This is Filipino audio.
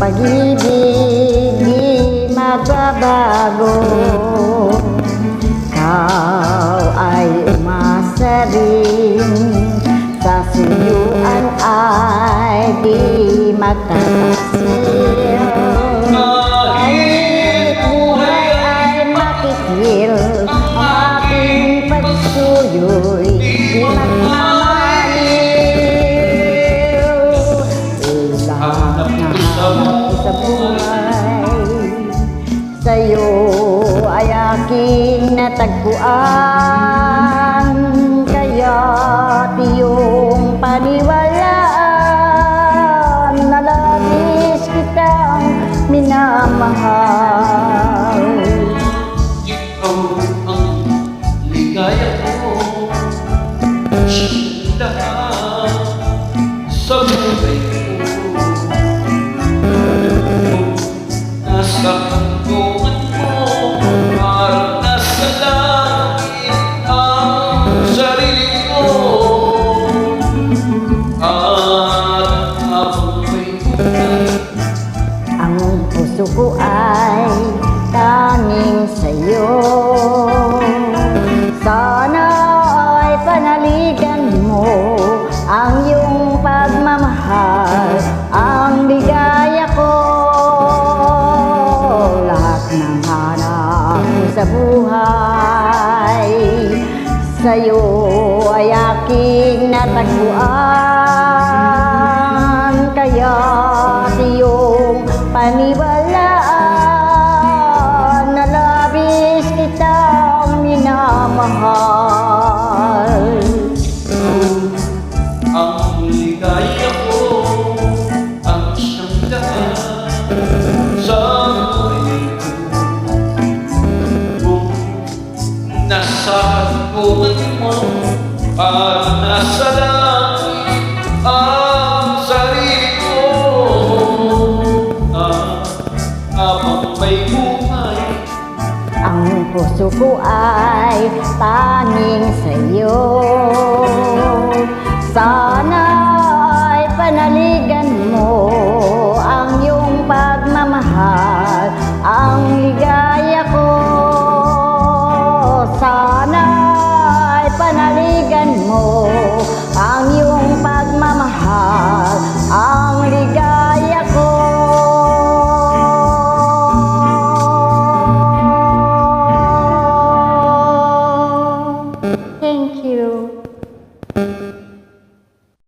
pag-ibig di magbabago. Ikaw ay umasa rin, sa suyuan ay di magtatasil. Kahit buhay ay makikil, ang aking pagsuyo'y di magmamaliw. Lahat na hanap sa buhay, sa'yo ay aking natagpuan. Kaya't iyong paniwalaan na labis kitang minamahal. Ikaw ang ligaya ko, lahat sa buhay ko. Nasa kantungan mo, parang nasa langit ang sarili ko. At habang may buhay, Ang puso ko ay tanging sa'yo. Sana ay panaligan mo ang iyong pagmamahal, ang ligaya ko. Lahat ng hanap ko sa buhay, sa'yo ay aking natagpuan. Kaya't iyong paniwalaan na labis kitang minamahal. ang ligaya ko, ang siyang lahat sa buhay ko. Kung nasa kantungan mo, parang nasa langit ang sarili ko. Habang may buhay, Ang puso ko ay tanging sa'yo. Sa